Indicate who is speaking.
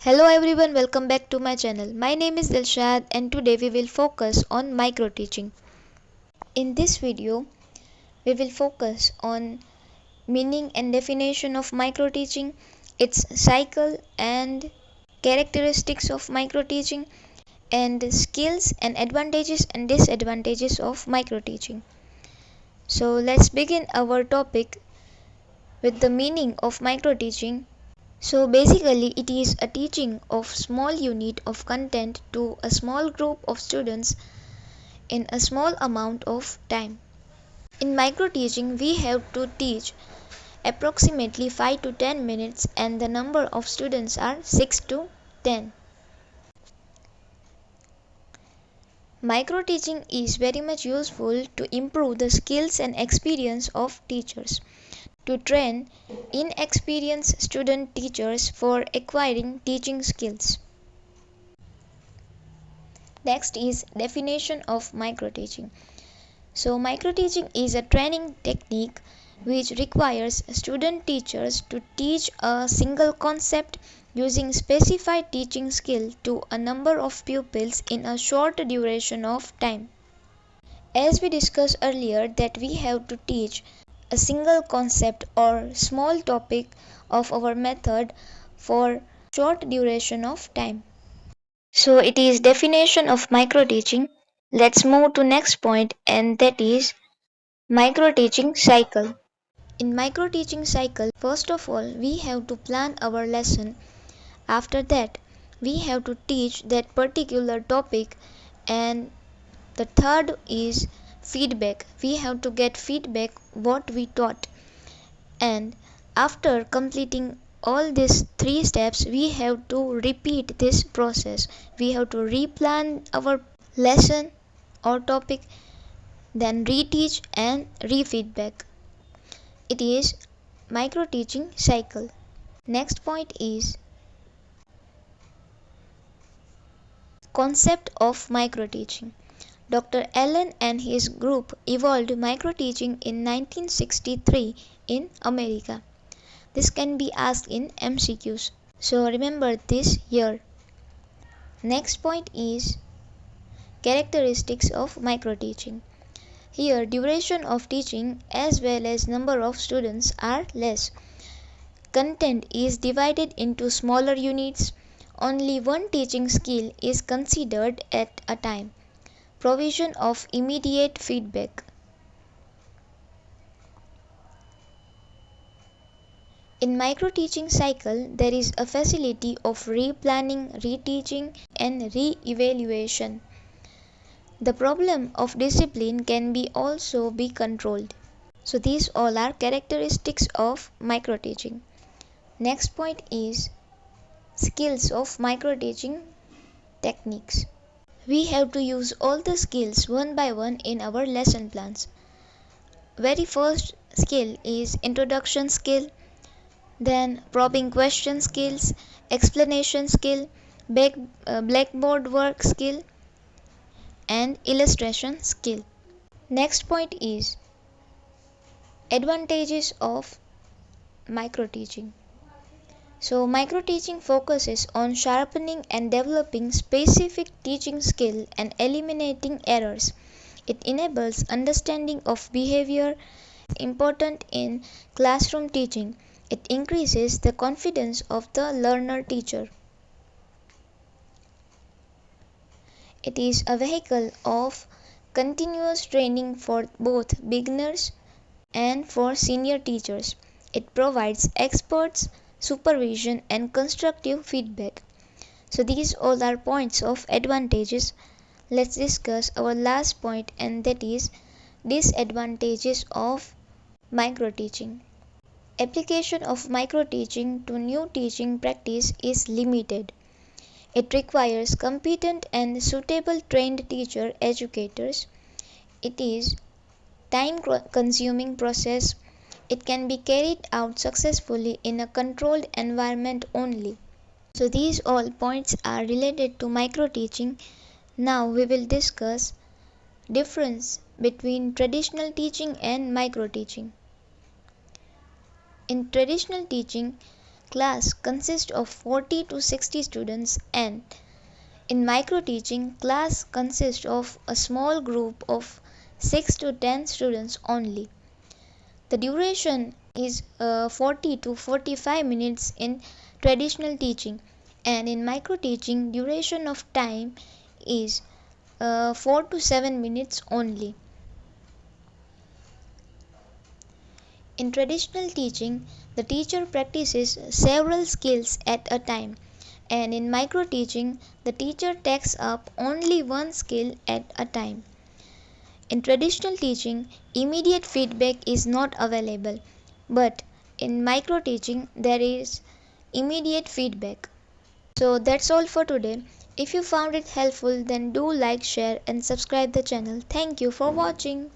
Speaker 1: Hello everyone, welcome back to my channel. My name is Dilshad and today we will focus on micro teaching. In this video, we will focus on meaning and definition of micro teaching, its cycle and characteristics of micro teaching, and skills and advantages and disadvantages of micro teaching. So let's begin our topic with the meaning of micro teaching. So basically it is a teaching of small unit of content to a small group of students in a small amount of time. In micro teaching we have to teach approximately 5 to 10 minutes and the number of students are 6 to 10. Micro teaching is very much useful to improve the skills and experience of teachers, to train inexperienced student teachers for acquiring teaching skills. Next is definition of micro teaching. So micro teaching is a training technique which requires student teachers to teach a single concept using specified teaching skill to a number of pupils in a short duration of time. As we discussed earlier that we have to teach a single concept or small topic of our method for short duration of time. So it is definition of micro teaching. Let's move to next point and that is micro teaching cycle. In micro teaching cycle, first of all we have to plan our lesson. After that we have to teach that particular topic, and the third is feedback. We have to get feedback what we taught, and after completing all these three steps we have to repeat this process. We have to replan our lesson or topic, then reteach and refeedback. It is micro teaching cycle. Next point is concept of micro teaching. Dr. Allen and his group evolved micro teaching in 1963 in America. This can be asked in MCQs. So remember this year. Next point is characteristics of micro teaching. Here duration of teaching as well as number of students are less. Content is divided into smaller units. Only one teaching skill is considered at a time. Provision of immediate feedback. In micro teaching cycle, there is a facility of replanning, reteaching and re-evaluation. The problem of discipline can be also be controlled. So these all are characteristics of micro teaching. Next point is skills of micro teaching techniques. We have to use all the skills one by one in our lesson plans. Very first skill is introduction skill, then probing question skills, explanation skill, blackboard work skill and illustration skill. Next point is advantages of micro teaching. So micro teaching focuses on sharpening and developing specific teaching skill and eliminating errors. It enables understanding of behavior, important in classroom teaching. It increases the confidence of the learner teacher. It is a vehicle of continuous training for both beginners and for senior teachers. It provides experts, supervision and constructive feedback. So these all are points of advantages. Let's discuss our last point and that is disadvantages of micro teaching. Application of micro teaching to new teaching practice is limited. It requires competent and suitable trained teacher educators. It is time consuming process. It can be carried out successfully in a controlled environment only. So these all points are related to micro teaching. Now we will discuss difference between traditional teaching and micro teaching. In traditional teaching, class consists of 40 to 60 students, and in microteaching, class consists of a small group of 6 to 10 students only. The duration is 40 to 45 minutes in traditional teaching, and in microteaching, duration of time is 4 to 7 minutes only. In traditional teaching, the teacher practices several skills at a time, and in microteaching, the teacher takes up only one skill at a time. In traditional teaching, immediate feedback is not available, but in microteaching, there is immediate feedback. So that's all for today. If you found it helpful, then do like, share, and subscribe the channel. Thank you for watching.